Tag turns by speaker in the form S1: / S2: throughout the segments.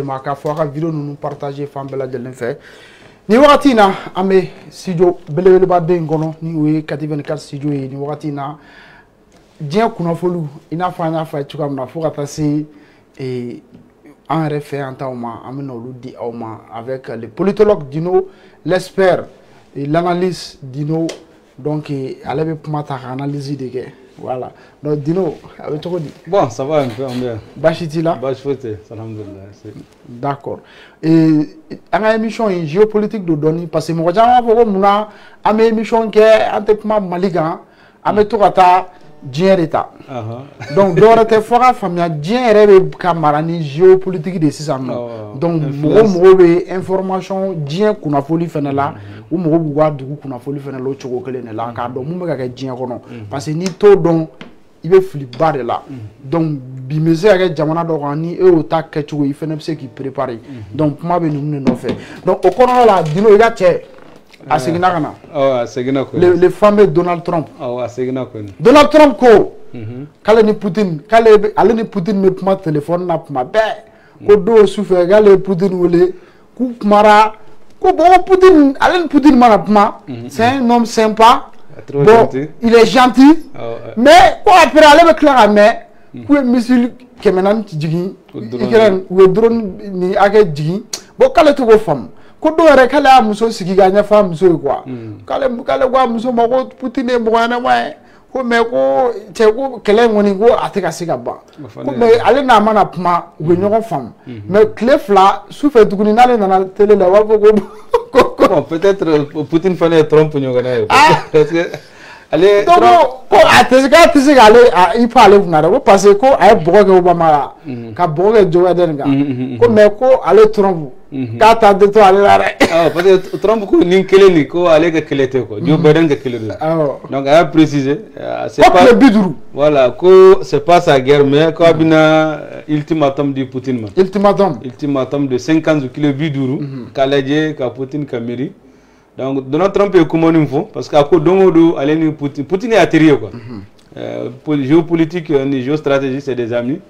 S1: ma ka fo ka vidéo nous partager fan bela jelen fait ni wakati na ame studio belebele ba de ngono ni we 84 studio ni wakati na dia kuna folu ina fanya fa tuka na fo ka se et en refait en temps ameno ludi awma avec les politologues dino l'expert et l'analyse dino donc alabe pumata analyse de que voilà donc dino avec tout dit
S2: bon ça va un peu bien
S1: bachiti là
S2: bachfote alhamdulillah
S1: d'accord et en émission géopolitique de donner parce que mo jama fo muna am émission que antepma maligan am to kata dien état donc dorate fora famia dien rebe kamara ni géopolitique de sisano donc mo be information dien kuna foli fena la ou mo bugwa dugu kuna foli fena lo chogo kele ne la ka do mo be ka dien kono parce que ni to don ibe flip bar là donc bi mese avec jamana do ni e o ta ke chogo ifena se qui préparer donc ma be nous no fait donc au kono la dino ila che asegina kana
S2: asegina ko
S1: le fameux Donald Trump
S2: asegina ko
S1: Donald Trump ko kale ni Putin kale ale ni Putin me puma téléphone na puma be ko do souffre gale Putin wole ku mara ko bo Putin ale ni Putin mara puma c'est un homme sympa bon il est gentil mais ko après ale be clair mais ku misil kemenan jigi ikran we drone ni age jigi bo kale to go fam ko do re kala muso sigi ganya fa muso quoi kale kwa muso mako Putin e mwana wa ko me ko che ko kele ngoni ko ateka siga ba ko me ale na mana puma we nyogon fam mais clé fla souffre duguni nale na télé la wa
S2: ko peut-être Putin fallait Trump nyogana parce que allez
S1: ko atesiga ale il parle ngara ko parce que ko ay bogo Obama ka bogo Joe Biden ga ko me ko ale Trump ka ta de to ale la
S2: parce que Trump ko ni kele ni ko ale ka kele te ko Joe Biden ka kele donc a précisé
S1: c'est pas le biduru
S2: voilà ko c'est pas sa guerre mais ko bina ultimatum du Putin ultimatum de 50 kilo biduru ka laje ka Putin ka meri donc Donald Trump est comme une fois parce qu'à cause d'Ongodo, Alain Poutine est atterri quoi. Géopolitique, géostratégie, c'est des amis.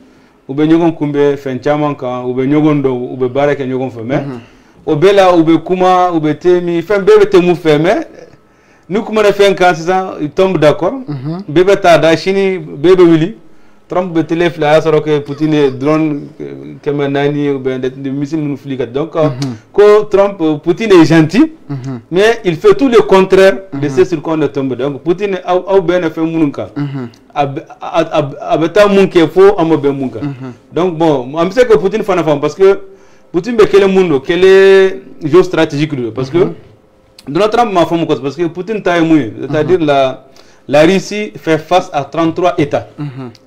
S2: Ou bien nous kumbe fenchama quand ou bien nous gondo ou bien baraka nous gon fait ou bien là ou bien kuma ou bien temi fait bébé temu fait mais nous comment on fait quand ça il tombe d'accord. Bébé ta da chini bébé Willy Trump be téléphone là ça que Poutine drone comme nani ou bien des missiles nous fliquent donc que Trump Poutine est gentil mais il fait tout le contraire de ce sur quoi on tombe donc Poutine a bien fait munka abeta munke fo amobe munka donc bon on sait que Poutine fait femme parce que Poutine be quel monde quel est géostratégique parce que Donald Trump m'a fait parce que Poutine taille mouillé c'est-à-dire la Russie fait face à 33 États.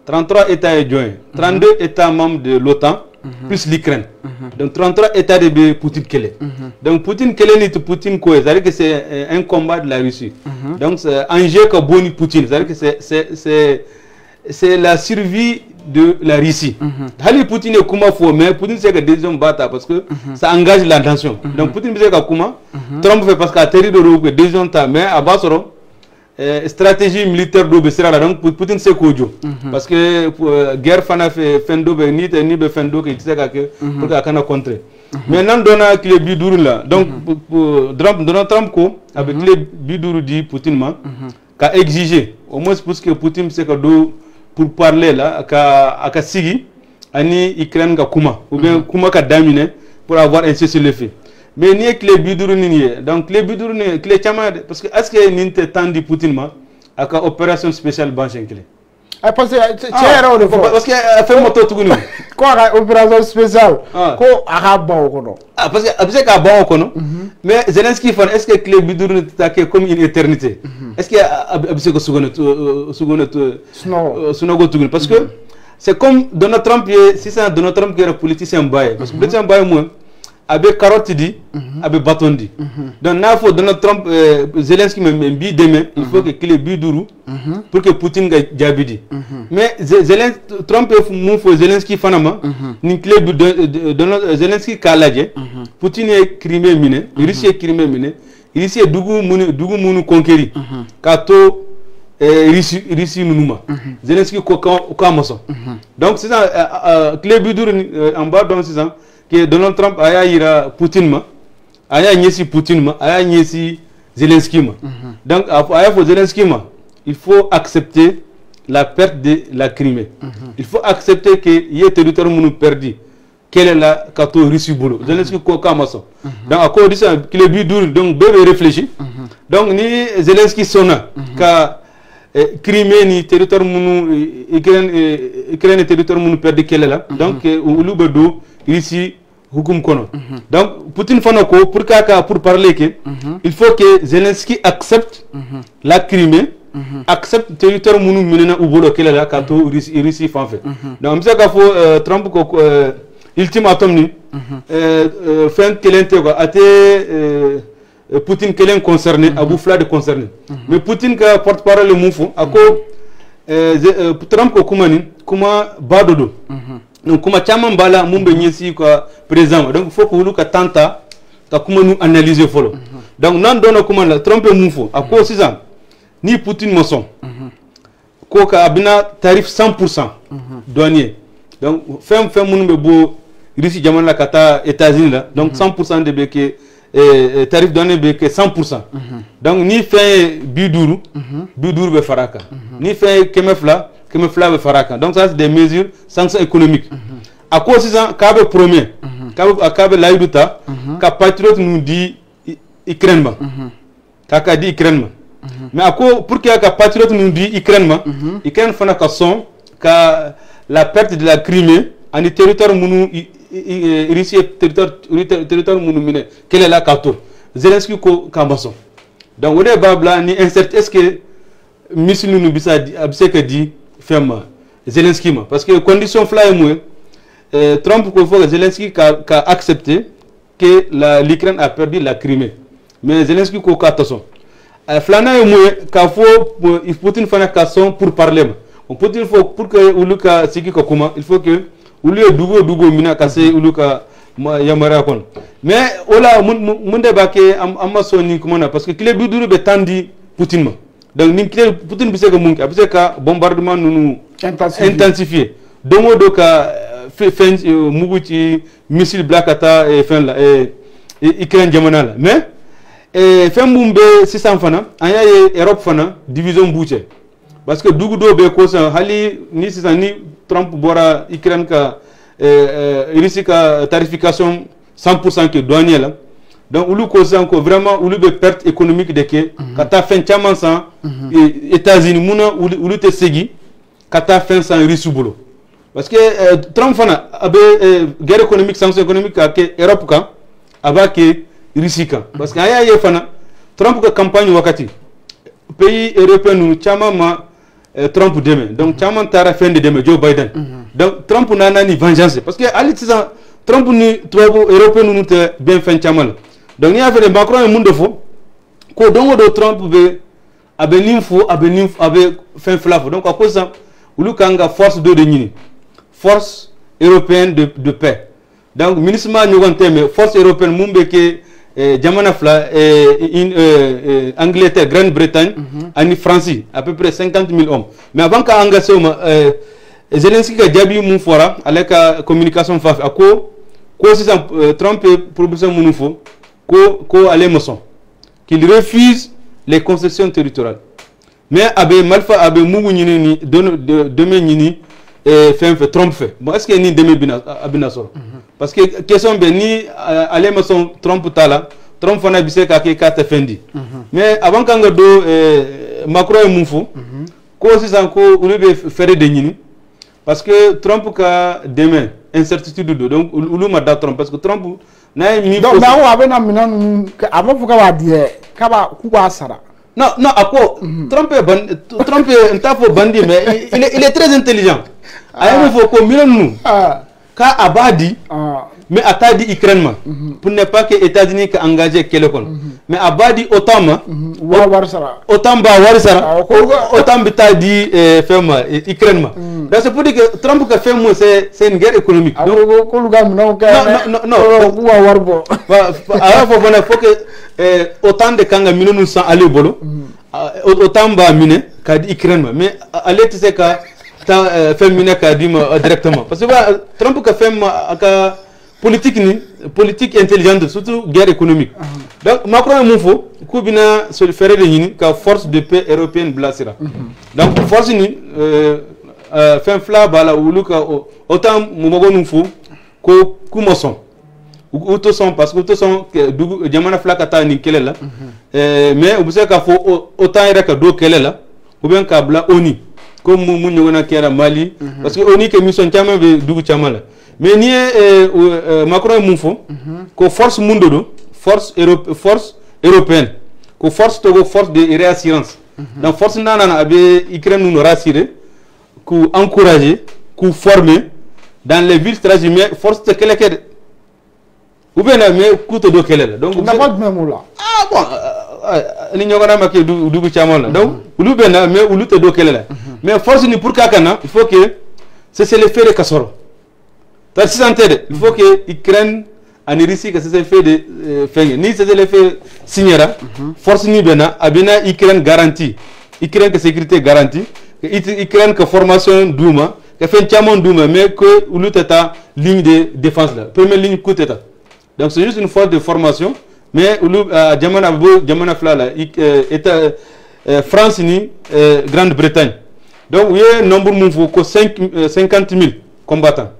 S2: 33 États est joint. 32 États membres de l'OTAN, plus l'Ukraine. Donc 33 États de Poutine Kele. Donc Poutine Kele n'est Poutine quoi? C'est-à-dire que c'est un combat de la Russie. Donc c'est un jeu que Boni Poutine. C'est-à-dire que c'est la survie de la Russie. Hali Poutine est comment faut, mais Poutine c'est que des hommes battent parce que ça engage la nation. Donc Poutine c'est que comment? Trump fait parce qu'à terre de l'eau que des gens ta mais à Bassoro. Stratégie militaire d'Obesera donc Poutine c'est quoi parce que guerre fana fait fin d'obe ni be fin d'obe qui sait que pour qu'on contrer maintenant donna que les biduru là donc Donald Trump ko avec les biduru dit Poutine qu'a exigé au moins parce que Poutine c'est que pour parler là ka sigi ani Ukraine ka kuma ou bien kuma ka daminer pour avoir un cessez-le-feu. Mais ni que les biduru ni donc les biduru ni que les chama parce que est-ce que ni te tandi Poutine ma aka opération spéciale banchen clé
S1: parce que parce
S2: que fait moto tugunu
S1: quoi opération spéciale ko aka ba ko non
S2: parce que abse ka ba ko non mais Zelensky fan est-ce que les biduru ni take comme une éternité est-ce que abse ko sugono suno tugunu parce que c'est comme Donald Trump si c'est Donald Trump qui est politicien bail parce que politicien bail moi avec carotte dit, avec bâton dit. Donc là, il faut Donald Trump, Zelensky me dit demain, il faut que les biduru pour que Poutine gagne dit. Mais Trump faut Zelensky fanama, ni clé Zelensky kaladje, Poutine est Crimée miné, Russie est Crimée miné, Russie est Dougou munu conquéri, Kato Russie nunuma, Zelensky kokamoso. Donc c'est ça, clé biduru en bas dans 6 ans. que Donald Trump aya ira Poutine ma aya nyesi Poutine ma aya nyesi Zelensky ma donc aya fo Zelensky ma il faut accepter la perte de la Crimée il faut accepter que y territoire munu perdu quelle est la kato Russie bolo Zelensky ko kamaso donc à cause de ça qu'il est dur donc bébé réfléchir donc ni Zelensky sona ka Crimée ni territoire munu Ukraine territoire munu perdu quelle est là donc ulu bedo Russie hukum kono donc Poutine fanako pour parler que il faut que Zelensky accepte la Crimée accepte territoire munu menena ubolo quelle est là kato Russie fan fait donc ça ka faut Trump ko ultimatum ni fin kelente ko ate Poutine kelen concerné Abou Flade concerné mais Poutine ka porte-parole mufo ako Trump ko kuma badodo donc kuma chama mbala mumbe nyesi ko président donc faut que lu ka tanta ka kuma nous analyser folo donc nan dono kuma la Trump mufo ako sisa ni Poutine moson ko ka abina tarif 100% douanier donc fem munumbe bo Russie jaman la kata États-Unis là donc 100% de beke tarif donné beke 100% donc ni fait biduru be faraka ni fait kemefla be faraka donc ça c'est des mesures sanctions économiques à cause de ça kabe premier kabe laiduta ka patriote nous dit Ukraine ma kaka dit Ukraine ma mais à cause pour que ka patriote nous dit Ukraine ma Ukraine fana ka son ka la perte de la Crimée en territoire munu Russie territoire munu mine quelle est la carte Zelensky ko kambason donc on est babla ni insert est-ce que missile nous bisa abseka di femme Zelensky ma parce que condition fly moi Trump ko faut Zelensky ka accepter que l'Ukraine a perdu la Crimée mais Zelensky ko ka tason flana moi ka faut Poutine fana ka son pour parler on peut dire faut pour que uluka siki ko kuma il faut que ulu dugo mina kase uluka yamara kon mais ola munde bake amma soni kuma na parce que clé biduru be tandi Poutine ma donc ni clé Poutine bise ka munki abise ka bombardement nunu intensifié dongo doka fen muguti missile blakata et fin la Ukraine jamana la mais fen mumbe 600 fana anya Europe fana division bouche parce que dugu do be ko sa hali ni sisa ni Trump bora Ukraine ka Russie ka tarification 100% que douanier là donc ulu ko sa ko vraiment ulu be perte économique de ke kata fin chaman sans États-Unis muna ulu te segi kata fin sans Russie bolo parce que Trump fana abe guerre économique sanction économique ka ke Europe ka aba ke Russie ka parce que aya ye fana Trump ka campagne wakati pays européen nous chama ma Trump demain donc chaman tara fin de demain Joe Biden donc Trump nana ni vengeance parce que ali tisa Trump ni tubabu européen nous te bien fin chaman donc ni affaire Macron et monde fo ko dongo do Trump be abeninfo abe fin flafo donc à cause ça ulu kanga force de nyini force européenne de paix donc ministre ma nyogonte mais force européenne mumbe ke Jamana Fla Angleterre, Grande-Bretagne, en France, à peu près 50 000 hommes. Mais avant qu'à engager, Zelensky a dit Moufora, avec la communication FAF, à quoi Trump proposé Moufo, qu'au allait Mosson, qu'il refuse les concessions territoriales. Mais avec Malfa, avec Mougouni, Demain, Trump fait. Bon, est-ce qu'il y a ni Demi-Binasor? Parce que question ben ni aller mason Trump tala Trump fana bise ka ke carte fendi mais avant kanga do Macron e mufo ko si sanko ulu faire de nyini parce que Trump ka demain incertitude do donc ulu ma da Trump parce que Trump na mi
S1: donc ba wa be na minan aba fuka wa die ka ba ku ba sara
S2: non ako Trump ntafo bandi mais il est très intelligent ayé faut ko minan nous ka abadi mais atadi Ukraine ma pour ne pas que États-Unis ka engagé quelqu'un mais abadi autant ma autant ba warsara autant bitadi fema Ukraine ma donc c'est pour dire que Trump ka fait moi c'est une guerre économique donc
S1: ko lugam non warbo
S2: alors faut que autant de kanga minonu sans aller bolo autant ba mine ka di Ukraine ma mais aller tu sais ka fait mine ka di directement parce que Trump ka fait ka politique intelligente, surtout guerre économique. Donc Macron est mon faux, Koubina se le ferait de Nini, car force de paix européenne blasera. Donc force ni fin fla bala ou luka autant momogo nous faut ko kumoson. Ou to son parce que to son du jamana fla kata ni kelela. Mais vous savez qu'il faut autant era ka do kelela ou bien ka bla oni comme mu nyona kera Mali parce que oni ke mission chama be dugu chamala. Mais ni Macron est mon faux ko force mundo force européenne ko force togo force de réassurance. Donc force nana abe Ukraine nous rassurer ku encourager ku former dans les villes stratégiques mais force de quelle ou bien mais ku to do quelle donc
S1: on n'a pas de même là
S2: ah bon ni nyogana make du chamala donc ou bien mais ou to do quelle mais force ni pour kakana il faut que c'est le fait de Kassoro t'as santé il faut que Ukraine en Russie que c'est fait de faire ni c'est le fait signera force ni bena abina Ukraine garantie Ukraine que sécurité garantie Ukraine que formation douma que fait chamon douma mais que ou l'uteta ligne de défense là première ligne coup d'état donc c'est juste une force de formation mais ou jamana fla là état France ni Grande-Bretagne donc il y a un nombre mon ko 50 000 combattants.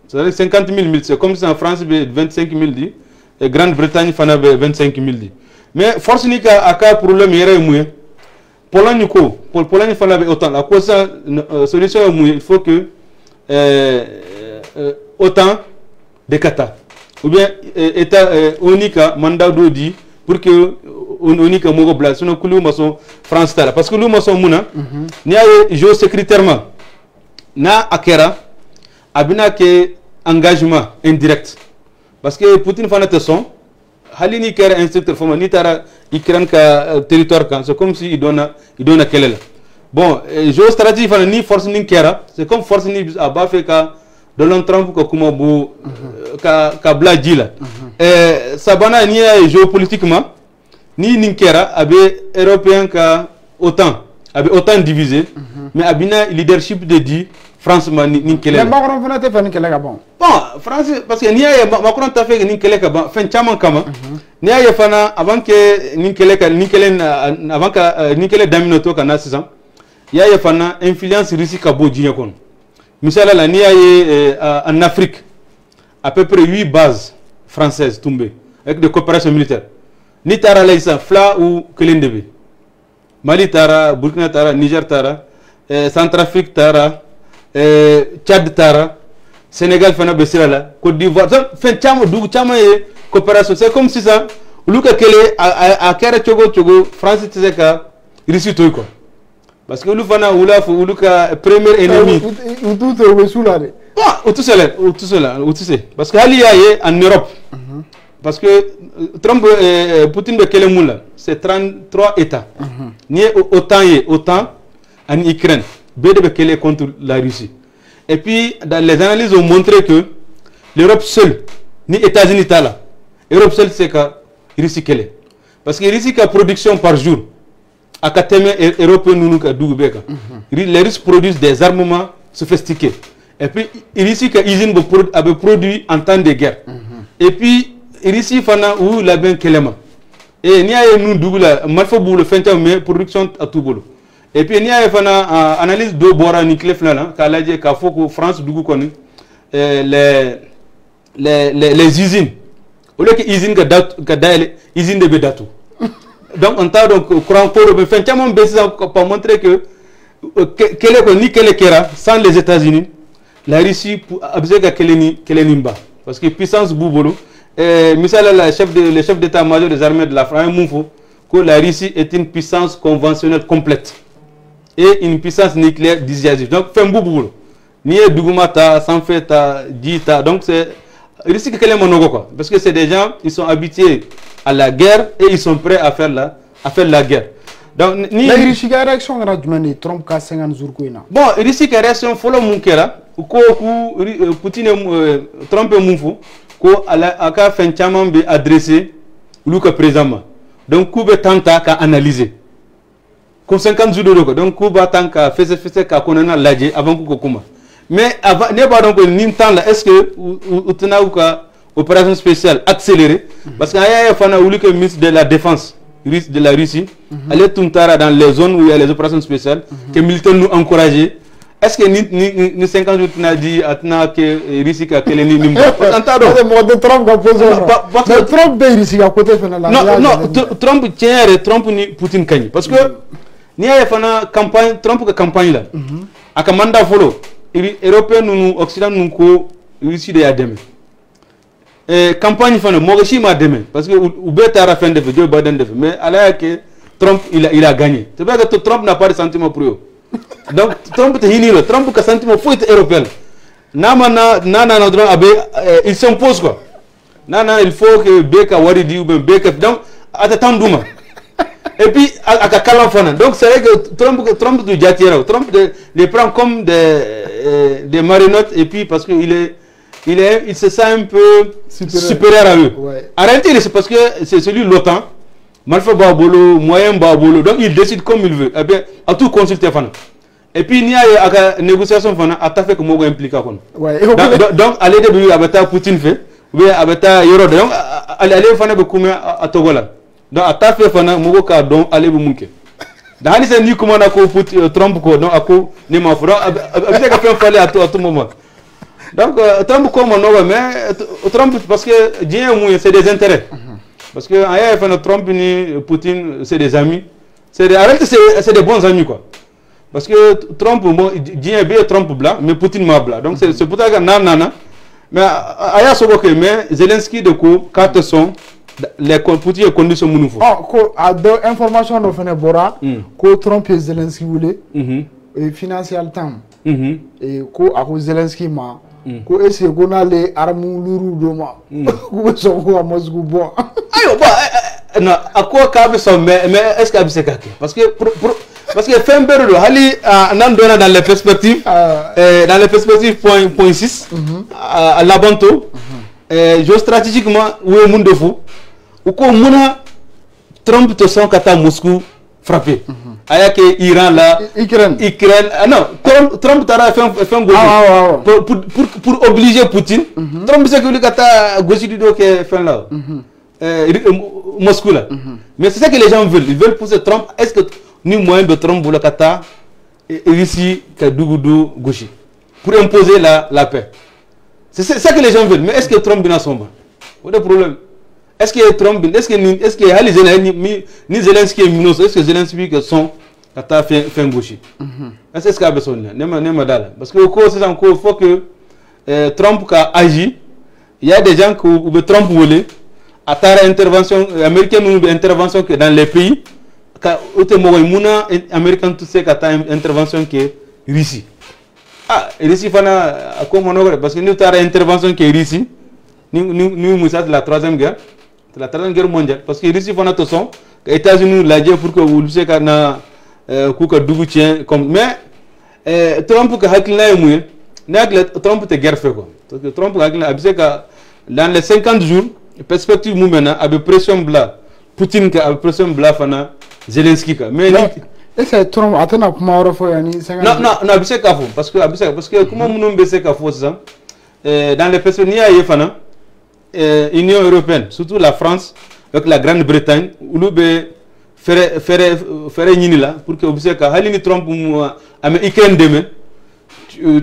S2: C'est-à-dire 50 000, c'est comme si en France, 25 000 dit, et Grande-Bretagne, il y a 25 000 dit. Mais force n'y a pas problème, il y a un Pologne, Pologne, il faut autant. La cause, solution, il faut que autant de kata. Ou bien, État unique, mandat d'Odi, pour que unique mogo blanc, sinon que nous France tala. Parce que nous sommes mouna, n'y a géosécuritairement, na akera. Abina ke engagement indirect parce que Poutine fana te son halini kera instructeur fama ni tara Ukraine ka territoire kan c'est comme si il donne kelela bon géostratégie fana ni force ni kera c'est comme force ni aba fait ka Donald Trump ko kuma bu ka bladji la sabana ni géopolitiquement ni kera abe européen ka autant divisé mais abina leadership de dit France ni kele.
S1: Mais Macron fana te fait ni kele ka bon.
S2: Bon, France parce que ni ya Macron ta fait ni kele ka bon, fin chaman kama. Ni ya fana avant que ni kele avant que ni kele domine to kana 6 ans. Ya fana influence Russie ka bo jinya kon. Misala la ni ya en Afrique à peu près 8 bases françaises tombées avec des coopérations militaires. Ni tara laïsa fla ou kelendebe. Mali tara, Burkina tara, Niger tara, Centrafrique tara, Tchad tara, Sénégal fana besira la, Côte d'Ivoire, fait chamo du chamo et coopération. C'est comme si ça, Luka Kele a kera chogo France tseka Russie toy quoi. Parce que Lufana ou Luka premier ennemi.
S1: Ou tout est sous là.
S2: Bon, tout cela. Parce que ali yaye en Europe. Parce que Trump Poutine de Kele moula, c'est 33 États. Ni autant en Ukraine. BDB Kele contre la Russie. Et puis, dans les analyses ont montré que l'Europe seule, ni États-Unis là, l'Europe seule c'est que Russie Kele. Parce que Russie a production par jour. À Kateme européen nous les Russes produisent des armements sophistiqués. Et puis, Russie a usine avait produit en temps de guerre. Et puis, Russie fana ou la ben Kelema. Et n'y a nous dougla malfo boule fin mais production à tout boulot. Et puis il y a une analyse de Bora Niklef là, qu'il faut que France dougou connaît les usines. Au lieu que usine usine de Bedatou. Donc on t'a donc courant pour faire tellement baisser pour montrer que ni kera sans les États-Unis, la Russie a besoin de nimba parce que puissance boubolo. Misal le chef d'état-major des armées de la France Moufou que la Russie est une puissance conventionnelle complète et une puissance nucléaire dissuasive. Donc fait un boulot. Ni Dougoumata, Sanfeta, Dita. Donc c'est Russie que les monogo quoi. Parce que c'est des gens ils sont habitués à la guerre et ils sont prêts à faire la guerre. Donc ni
S1: la Russie a réaction à Radmani Trump ka 50 jours quoi.
S2: Bon, Russie a réaction follow Munkera ko Poutine Trump et Moufou ko aka fait chaman be adressé Luka présentement. Donc Koube tenta ka analyser. Comme 50 jours de donc Kuba tanka fait ka konana ladje avant ko kuma. Mais avant, n'est pas donc ni temps là, est-ce que vous tenez une opération spéciale accélérée? Parce qu'il y a un ministre de la Défense de la Russie, aller tout dans les zones où il y a les opérations spéciales, que les militaires nous encouragent. Est-ce que ni 50 jours, tu as dit que Russie a quel ennemi? Non, Trump tient Trump ni Poutine Kanye. Parce que ni a fait une campagne, Trump campagne là. À un mandat follow, les Européens nous, Occident nous ko Russie de demain. Campagne fan, Morishi m'a demain. Parce que Oubet a fin de fait, Joe Biden de fait. Mais alors que Trump il a gagné. C'est vrai que Trump n'a pas de sentiment pour eux. Donc Trump est hini, Trump a sentiment faut être européen. Il s'impose quoi. Il faut que Beka Waridi ou bien Beka donc attends. Et puis à Kalafana. Donc c'est vrai que Trump du Jatira, Trump les prend comme des marionnettes et puis parce qu'il il se sent un peu supérieur à eux. Ouais. En réalité, c'est parce que c'est celui de l'OTAN, Malfa Babolo, Moyen Babolo, donc il décide comme il veut. Et bien, à tout consulter. Et puis, il y a une négociation, il y a fait comme impliqué. Donc, allez début, avec Poutine fait, ou bien avec Yoro, donc, allez faire comme à Togola. Donc, à ta fait, donc, allez vous manquer. Dans les années, comment on a Trump, donc, à quoi, n'est pas fort, avec un fallait à tout moment. Donc, Trump comme on a, mais Trump, parce que c'est des intérêts. Parce que Trump et Poutine, c'est des amis. C'est des bons amis, quoi. Parce que Trump, bon, Trump blanc, mais Poutine m'a blanc. Donc, c'est pour ça que non. Mais Aya Soboke, mais Zelensky, de coup, carte son, les Poutine conditions mounoufo.
S1: Ah, information de Fenebora, que Trump et Zelensky voulaient, et financial temps. Et que Zelensky m'a. Ko ese gona le armu luru doma ko so ko Moscou bon
S2: ayo ba non à quoi cabe so mais est-ce que c'est kake parce que Femberdo hali nan dona dans les perspectives point 6 à Labanto géostratégiquement où est monde fou ou ko muna Trump to son kata Moscou frappé. Avec Iran là, Ukraine. Non, Trump a fait un gauche pour obliger Poutine. Trump c'est que lui a gauche du dos qui fait là, Moscou là. Mais c'est ça que les gens veulent. Ils veulent pousser Trump. Est-ce que nous moyen de Trump voulons kata ici que Dougou gauche pour imposer la paix. C'est ça que les gens veulent. Mais est-ce que Trump bien son Où est le problème? Est-ce que Trump, est-ce que ni Zelensky et Minos, est-ce que Zelensky que sont à fait un gaucher? Est-ce qu'il y a besoin de parce que c'est encore il faut que Trump a agi. Il y a des gens que Trump voulait à ta intervention américaine ou intervention que dans les pays américain tout ce qu'à ta intervention qui est Russie. Ah, Russie fana comme on parce que nous avons intervention qui est Russie. Nous sommes la troisième guerre. C'est la troisième guerre mondiale. Parce que Russie font attention, les États-Unis l'ont dit pour que vous le sachiez qu'on a comme mais Trump a hakilé Trump te guerre fait quoi. Parce que Trump a hakilé dans les 50 jours, perspective maintenant avec pression bla Poutine qui a pression bla fana Zelensky ka. Mais
S1: est-ce que Trump a tenu à comment yani
S2: non abise ka parce que comment nous baisser ka fo ça dans les perspectives il y a fana Union européenne, surtout la France, avec la Grande-Bretagne, où nous faire une là pour que vous puissiez que Trump a Ukraine demain,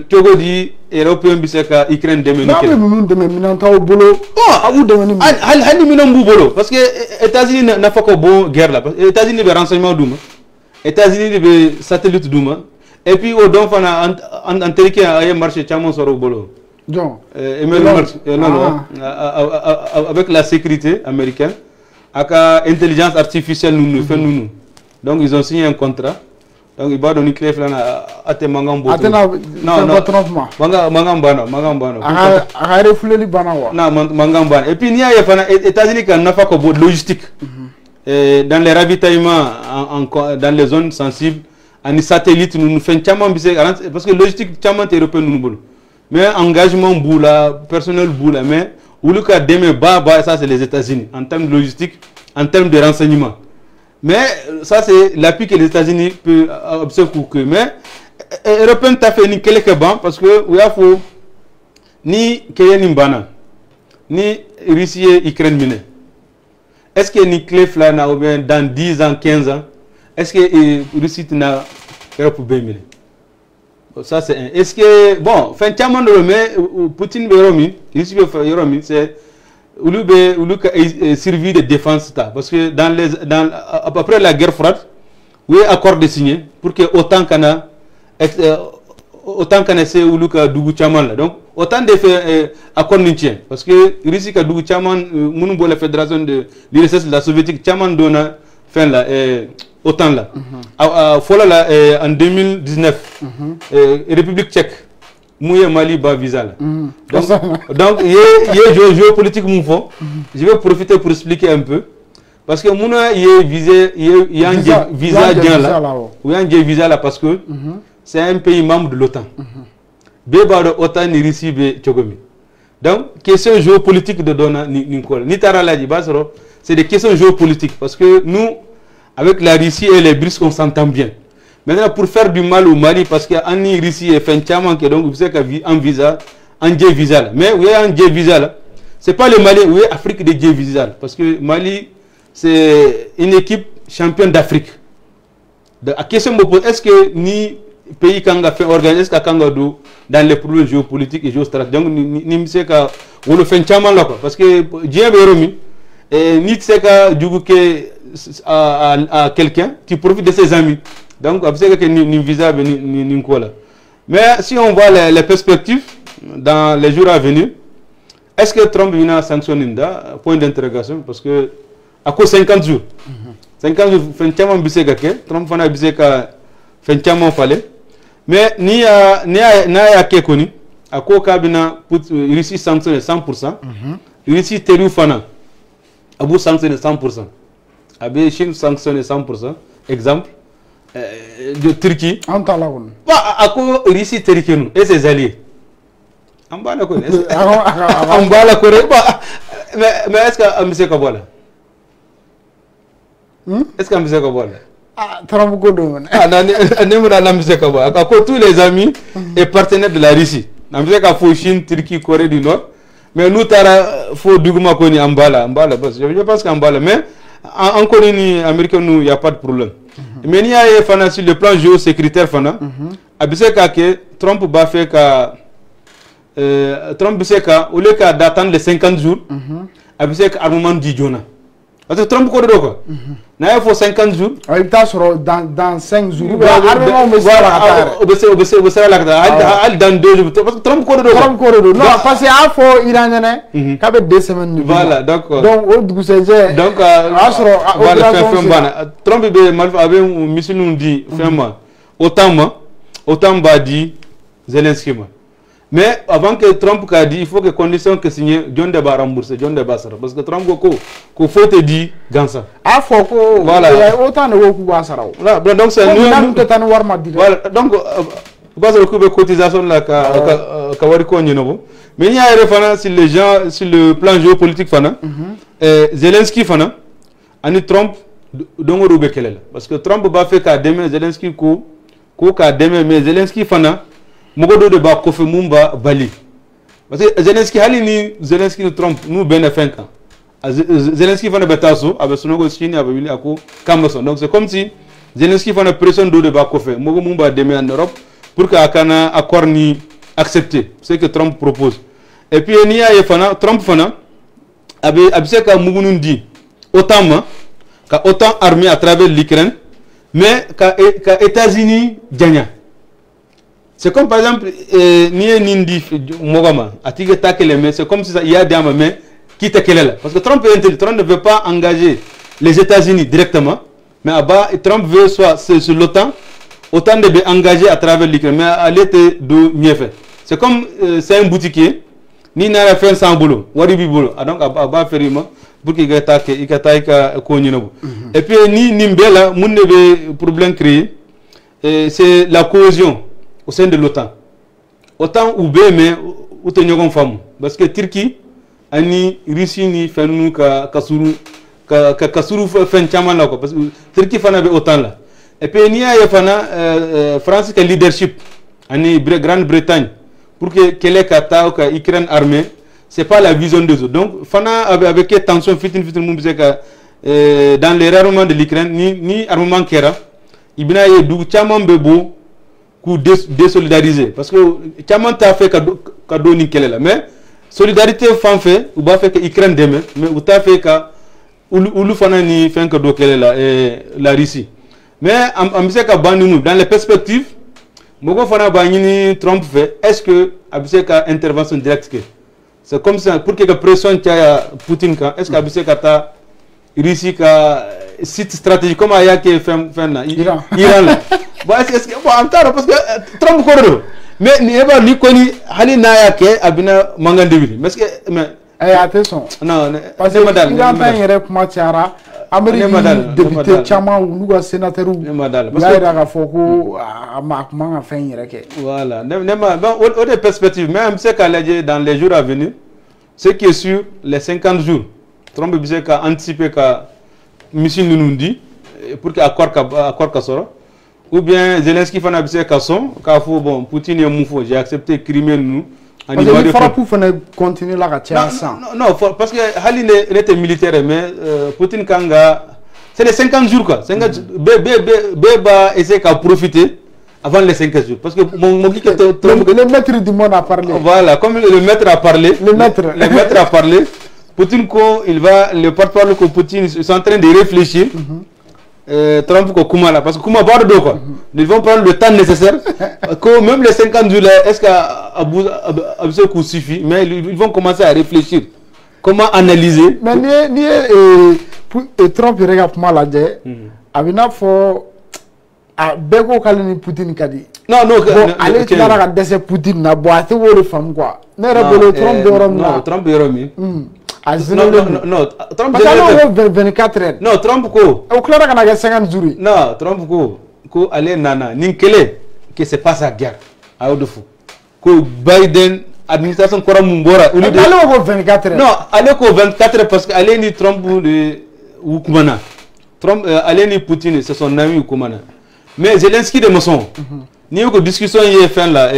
S2: Togo dit Européen bisque Ukraine demain.
S1: Non mais nous demain nous n'entend au boulot.
S2: Ah vous demain. Hali nous n'ont boulot parce que États-Unis n'a pas que bon guerre là. États-Unis des renseignements d'où, États-Unis des satellites d'où, et puis au donc on a Américain a marché tellement sur au boulot. Avec la sécurité américaine, avec l'intelligence artificielle, nous. Donc ils ont signé un contrat. Donc ils vont donner clé à tes mangambos. Et puis il y a les États-Unis qui n'ont pas de logistique dans les ravitaillements, dans les zones sensibles, en satellites, nous faisons parce que logistique, c'est européen nous. Mais engagement boula, personnel boula, mais où le cas demain ça c'est les États-Unis en termes de logistique, en termes de renseignement. Mais ça c'est l'appui que les États-Unis peuvent observer. Mais européen t'a fait ni quelques bancs parce que il faut ni Kenya ni Bana ni Russie et Ukraine miné. Est-ce que ni clé flana ou bien dans 10 ans 15 ans est-ce que Russie n'a Europe miné? Ça c'est un. Est-ce que bon fin tiamant de mais Poutine Beromi Russie Beromi c'est ou le servi de défense parce que après la guerre froide oui accord de signé pour que autant qu'on c'est ou le Dougou Chaman là donc autant de fait accord n'tient parce que Russie ka Dougou Chaman munu la fédération de l'URSS la soviétique Chaman donna fin là autant là voilà là en 2019 République tchèque Mouye Mali ba visa là. Donc il y a géopolitique mon fond. Je vais profiter pour expliquer un peu parce que mouna y a visé il y a un visa là. Oui un visa là parce que c'est un pays membre de l'OTAN. Beba de OTAN ni Russie be Tchogomi. Donc question géopolitique de dona ni quoi. Ni tarala di basro, c'est des questions géopolitiques parce que nous avec la Russie et les Brics on s'entend bien. Maintenant, pour faire du mal au Mali, parce qu'il y a un Russie et Fenchaman qui donc vous savez qu'il y a un visa, un visa là. Mais oui, un visa là. C'est pas le Mali, oui, Afrique de visa là. Parce que Mali, c'est une équipe championne d'Afrique. La question me pose, est-ce que ni pays qui a fait organiser dans les problèmes géopolitiques et géostratégiques, donc ni sais que on le Fenchaman là quoi. Parce que Dieu Beromi, ni sais que du coup à quelqu'un qui profite de ses amis. Donc, c'est que ni visa ni quoi là. Mais si on voit les perspectives dans les jours à venir, est-ce que Trump vient sanctionner point d'interrogation parce que à cause 50 jours. 50 jours Fenchaman biseka ke Trump fana biseka Fenchaman fallait. Mais ni a ke koni à cause kabina Russie sanctionné 100%. Russie teru fana abu sanctionné 100%. Abe Chine sanctionné 100%. Exemple de Turquie. À quoi Russie Turquie et ses alliés. En bas la Corée. En bas la Corée. Mais est-ce que M. Kabola? Est-ce que M. Kabola?
S1: Ah, Trump Godon.
S2: Ah, M. Kabola. À quoi tous les amis et partenaires de la Russie. M. Kabola, Chine, Turquie, Corée du Nord. Mais nous, il faut Dougma Koni en bas là. Je pense qu'en bas là. Mais en Corée américaine, il n'y a pas de problème. Mais il y a sur le plan géosécuritaire, Trump va faire au lieu d'attendre les 50 jours, il y a armement de Jona. Parce que Trump corrige quoi. Il faut 50 jours.
S1: Dans 5 jours.
S2: Dans 2 jours. Parce que Trump corrige.
S1: Non, parce qu'il faut Iranien. Il y a 2 semaines.
S2: Voilà, d'accord.
S1: Donc,
S2: Trump avait un missile dit autant dit Zelensky. Mais avant que Trump a dit, il faut que condition que signer John Deba rembourse, John Deba sera. Parce que Trump faut te dire Gansa.
S1: Ah, faut que
S2: voilà.
S1: Autant de beaucoup à Sarah.
S2: Donc c'est nous.
S1: Voilà.
S2: Donc, base de cotisation là, mais il y a une référence sur les gens, sur le plan géopolitique fana. Zelensky fana, ani Trump donc parce que Trump va faire qu'à demain Zelensky qu'à demain mais Zelensky fana. Mogodo de ba Kofi Mumba Bali. Parce que Zelensky halini Zelensky Trump nous ben 5 ans. Zelensky va ne betaso avec son logo Chine avec lui ako Cameroun. Donc c'est comme si Zelensky va ne pression de ba Kofi Mogo Mumba demain en Europe pour que akana accord ni accepter ce que Trump propose. Et puis il y a Trump fana abiseka mugunundi autant armée à travers l'Ukraine mais ka États-Unis gagnent. C'est comme par exemple, Nindi Mogama, c'est comme si il y a des mais qui te là. Parce que Trump est intelligent, Trump ne veut pas engager les États-Unis directement, mais Trump veut soit sur l'OTAN, autant de engager à travers l'Ukraine, mais à l'été de mieux fait. C'est comme c'est un boutiquier, ni n'a fait sans boulot, waribi boulot, donc à bas ferima pour qu'il attaque, il attaque et puis ni Nimbela, mon problème créé, c'est la cohésion au sein de l'OTAN. Autant ou mais ou tenir femme parce que Turquie ani Russie ni Kasuru Kasuru fait chaman là parce que Turquie fan avec OTAN là et puis il y a France qui a leadership en Grande-Bretagne pour que les Qatar ou l'Ukraine armée, c'est pas la vision des autres. Donc Fana avec tension dans les armements de l'Ukraine ni armement Kera, il y a du Tchaman Bebo pour désolidariser parce que Tchaman t'a fait cadeau ni là, mais solidarité fan fait ou pas fait que l'Ukraine demain, mais ou t'a fait que ou Fana ni fait un cadeau là la Russie. Mais dans les perspectives, Trump fait, est-ce que Abiseka intervention directe? C'est comme ça, pour que la pression qu'il y a Poutine, est-ce que Abiseka a réussi à site stratégique comme il y a qui fait Iran là. Est-ce que parce que Trump correct, mais ni eba ni koni hali na ya ke abina mangandevili. Mais
S1: attention.
S2: Non,
S1: parce que il y a un yere kuma tiara. Amérique député Tchama ou nous sénateur ou là foko a fait une
S2: voilà au des perspectives mais je sais qu'à dans les jours à venir ce qui est sûr les 50 jours Trump bisait qu'à anticiper qu'à mission nous dit pour qu'accord sort ou bien Zelensky fan bisait qu'à son qu'à faut bon Poutine est moufo j'ai accepté Crimée nous.
S1: Il faut continuer la
S2: non, parce que Hali était militaire, mais Poutine Kanga, c'est les 50 jours quoi. 50 Beba essaie de profiter avant les 50 jours. Parce que
S1: le maître du monde a parlé.
S2: Voilà, comme le maître a parlé. Le maître a parlé. Poutine, le porte-parole que Poutine est en train de réfléchir. Trump ko Kuma là parce que Kuma barre d'eau quoi. Ils vont prendre le temps nécessaire que même les 50 jours là est-ce qu'Abuseko suffit mais ils vont commencer à réfléchir comment analyser
S1: mais Trump regarde mal là abina fo a bego kalini Poutine kadi
S2: non
S1: allez tu vas regarder Poutine na boîte ou le femme quoi ne rebelle Trump de Rome
S2: non Trump de Rome
S1: non, Trump 24 heures.
S2: Non, Trump ko.
S1: Au clair qu'on a 50 jours.
S2: Non, Trump ko allez nana, ninkele que c'est pas sa guerre. À haut de fou. Que Biden administration kora mumbora.
S1: Allez au 24 heures.
S2: Non, allez au 24 heures parce que allez ni Trump de Oukoumana. Trump allez ni Poutine, c'est son ami Oukoumana. Mais Zelensky de Mosson. Ni une discussion hier fait là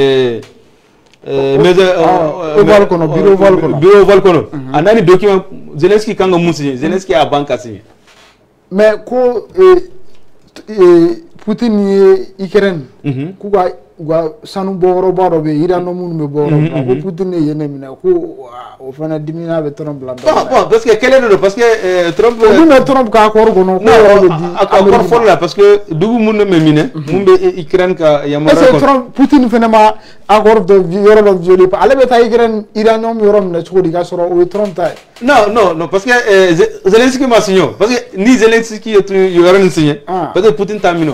S2: bureau Volkono. Anani document Zelensky kanga musi Zelensky a banque signé.
S1: Mais ko Poutine Ukraine kuga sanu boro boro be ira no mun me boro ko Poutine yene mina ko o fana dimina be Trump la
S2: bon parce que quel est le parce que Trump
S1: Trump ka accord gono ko
S2: accord fort là parce que dugu mun me mine mun be Ukraine ka yamara
S1: ko Trump Poutine fana ma accord de yoro do violé pas ale be ta Ukraine Iran no yoro na chodi ka soro o Trump ta
S2: non parce que Zelensky m'a signé parce que ni Zelensky yoro signé parce que Poutine termine.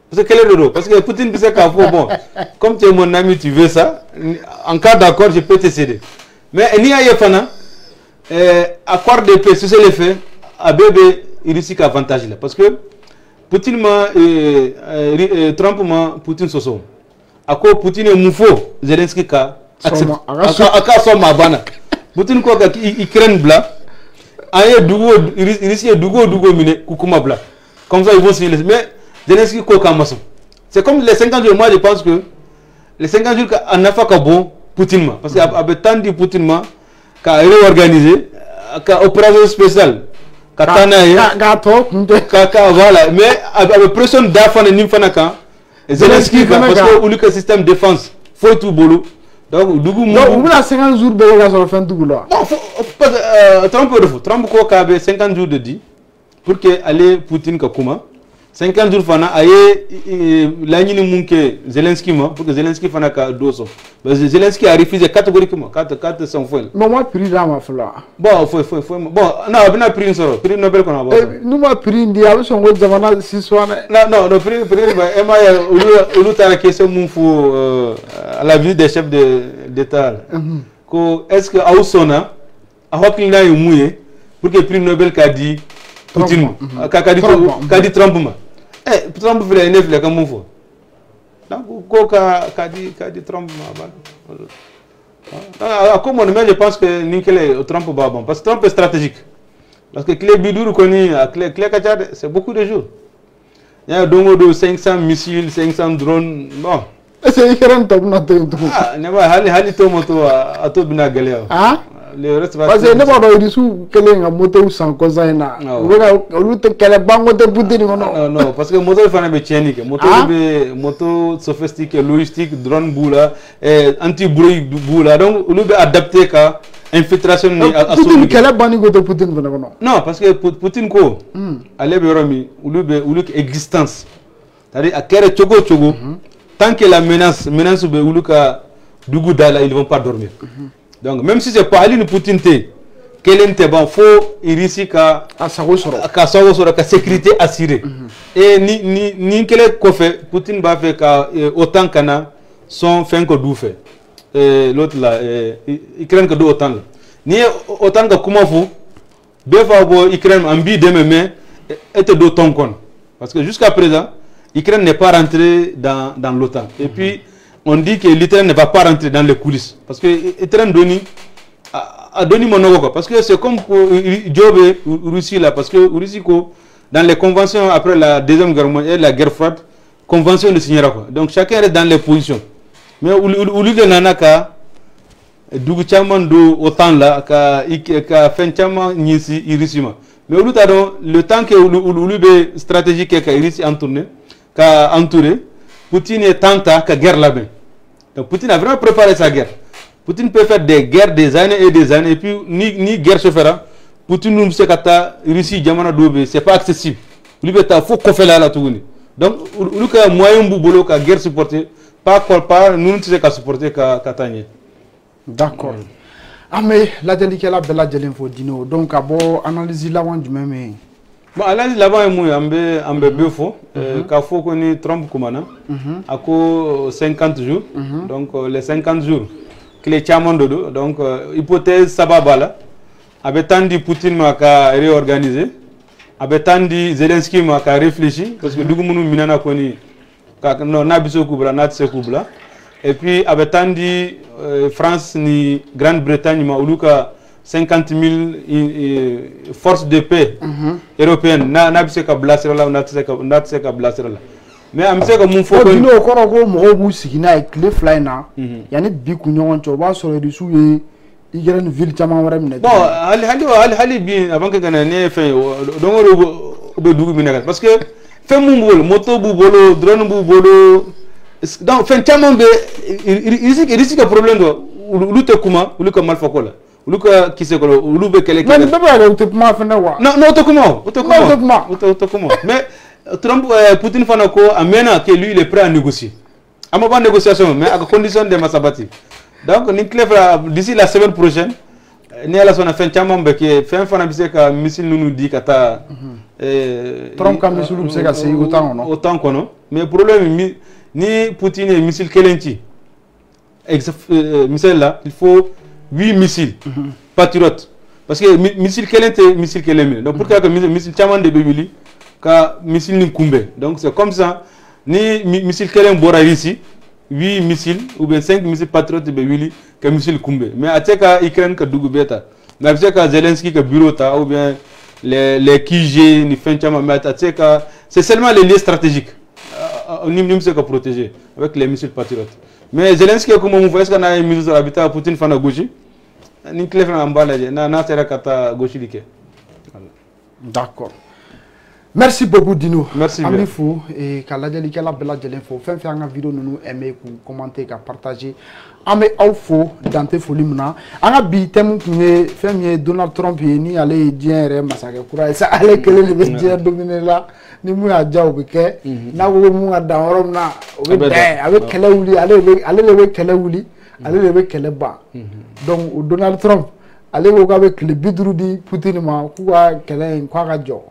S2: Parce que quel est le rôle? Parce que Poutine disait qu'à faux, bon, comme tu es mon ami, tu veux ça, en cas d'accord, je peux te céder. Mais il y a un accord de paix, si c'est le fait, à bébé, il risque avantage là. Parce que Poutine Trump m'a Poutine soso. À quoi Poutine est moufo, Zelensky ka accepte. À quoi son mabana. Poutine quoi qu'il craigne bla. Aïe dougo, il risque dougo miné, koukouma bla. Comme ça ils vont signer. Mais Zelensky c'est comme les 50 jours, moi je pense que les 50 jours en Afrique bon Poutine parce qu'il y a tant de Poutine qui a réorganisé, qui a opération spéciale, qui a voilà, mais avec pression d'affaires et n'imfanaka, Zelensky parce que le système de défense faut tout boulot. Donc du coup
S1: on a 50 jours de la fin du boulot.
S2: Trump ko ka 50 jours de dit pour que aller Poutine ka kuma 50 jours fana aye la ñini munke Zelensky ma pour que Zelensky fana ka doso parce que Zelensky a refusé catégoriquement 4 sans foi
S1: mais moi prix là ma fla
S2: bon faut bon non abina prix soro prix Nobel qu'on a bon
S1: nous ma prix ndi a son go zamana si soana
S2: non prix ba ema ulu tara question mun fo à la visite des chefs d'état ko est-ce que Ausona a hokina yumuye pour que prix Nobel ka dit Poutine ka dit Trump ma Trump fait les neuf comme faut. Donc quoi dit Trump comme on je pense que nickel Trump va bon parce que Trump est stratégique. Parce que clé bidou connu clé c'est beaucoup de jours. Il y a donc 500 missiles, 500 drones. Bon.
S1: Est-ce que Ukraine t'a pas tout?
S2: Ah, ne va hali to moto a to bina galère.
S1: Ah?
S2: Le reste va.
S1: Parce que ne va pas dire sous quel est un moto sans cause na. Ou te quel bango te Poutine non.
S2: Non, parce que moto fana be tienique, moto sophistiqué, logistique, drone boula, anti bruit boula. Donc lui be adapté ka infiltration ni à
S1: Poutine quel bani go te Poutine non.
S2: Non, parce que Poutine ko allez be romi, lui existence. C'est-à-dire à kere chogo tant que la menace be uluka dugu dala, ils vont pas dormir. Donc même si c'est pas Ali Poutine quel est bon faut ici ka sécurité assurée et ni quel est qu'on fait Poutine va faire ka autant kana son fin que dou fait l'autre là Ukraine que do autant là ni autant que comment faut deux fois Ukraine en bi de même était d'autant con parce que jusqu'à présent Ukraine n'est pas rentré dans l'OTAN et puis on dit que l'Ukraine ne va pas rentrer dans les coulisses parce que l'Ukraine a donné mon nom parce que c'est comme pour Job Russie là parce que Russie dans les conventions après la deuxième guerre mondiale et la guerre froide convention de signer quoi donc chacun reste dans les positions mais au lieu de nanaka du chaman do autant là ka fin chaman nisi irisima mais au lieu le temps que l'UB stratégique que Russie entouré Poutine est tenta que guerre là-bas. Donc Poutine a vraiment préparé sa guerre. Poutine peut faire des guerres des années et puis ni guerre se fera. Poutine nous sait que Russie Jamana Dobe c'est pas accessible. Lui il faut qu'on fait là tout. Donc lui que moyen boulot que guerre supporter pas nous ne sais qu'à supporter qu'à tagner.
S1: D'accord. Ah mais la délicate bella faut dino donc abo analyse là du même.
S2: Bon, là, là-bas, il y a un peu faux. Quand faut qu'on ait Trump comme à 50 jours. Donc, les 50 jours, que les chamans dodo. Donc, hypothèse Sababala. Avec tant de Poutine m'a réorganisé. Avec tant de Zelensky m'a réfléchi. Parce que nous nous minana koni. Non, n'abisso kubla, n'atse kubla. Et puis, avec tant de France ni Grande-Bretagne m'a uluka 50 000 forces de paix européennes n'a pas que blaser là n'a pas que blaser là mais am se que mon faut que
S1: no ko ko mo bu sigina clé fly na yani bi ku ñewon ci ba so di suye igren ville chama wara mi
S2: bon hali bi avant que gana ne fait donc be dugu mi nekat parce que fait mon bolo moto bu bolo drone bu bolo donc fait chama be risque problème do lu te kuma lu ko mal fakola Luka qui c'est que lu be kele
S1: mais baba le topma fena wa
S2: non tokuma mais Trump Poutine fana ko amena que lui il est prêt à négocier ama pas négociation mais à condition de Masabati donc ni clefra d'ici la semaine prochaine ni ala sona fin chama mbeke fin fana bise ka missile nous dit kata
S1: Trump ka missile bise ka c'est
S2: autant kono mais problème ni Poutine et missile kelenti missile là il faut 8 missiles patriotes parce que missile kelente donc pourquoi que missile chaman de bebili ka missile ni kumbe donc c'est comme ça ni missile kelen bora ici 8 missiles ou bien 5 missiles patriotes de bebili que missile kumbe mais ateka Ukraine ka dugu beta mais ateka Zelensky ka bureau ta ou bien les QG ni fin chaman mais ateka c'est seulement les lieux stratégiques ni se ka protéger avec les missiles patriotes. Mais Zelensky comme on voit ce qu'on a mis sur l'habitat Poutine fana gauche ni clef na mbala na tera kata gauche like.
S1: D'accord. Merci beaucoup Dino.
S2: Merci bien.
S1: Ami fou et kala jeli kala bela jeli fo fen fe anga vidéo nous aimer ku commenter ka partager. Ame au fo dante foli muna anga bi temu kunye fem Donald Trump ni ale diere masake kura ça ale kele le diere dominer là ni mu ya jaw be ke na wo mu ada orom na o be avec kele wuli ale le kele wuli ale le kele ba donc Donald Trump ale wo ka be kele bidru di Poutine ma ku wa kele kwa ga jo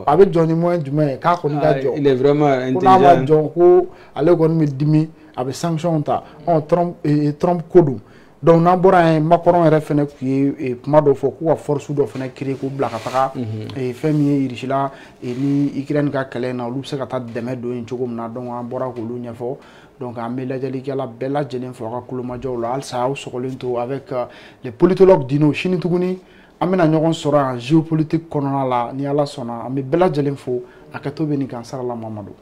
S1: avec Johnny moins du mais ka ko nga jo
S2: il est vraiment intelligent
S1: ko ale ko mi dimi avec sanction ta on Trump kodu donc na bora Macron refene qui et mado fo ko force do fene créer ko blaka taka et femi irishila et ni Ukraine ka kele na lu se ka ta deme do en chogo na donc an bora ko lu nyefo donc en mélange la bella jelen fo ka kuluma jawlo al sa o sokolinto avec les politologues Dino Chini tuguni amena ñogon sora géopolitique konona la ni ala sona am bella jelen fo a ka to bɛ nin kan sarala Mamadu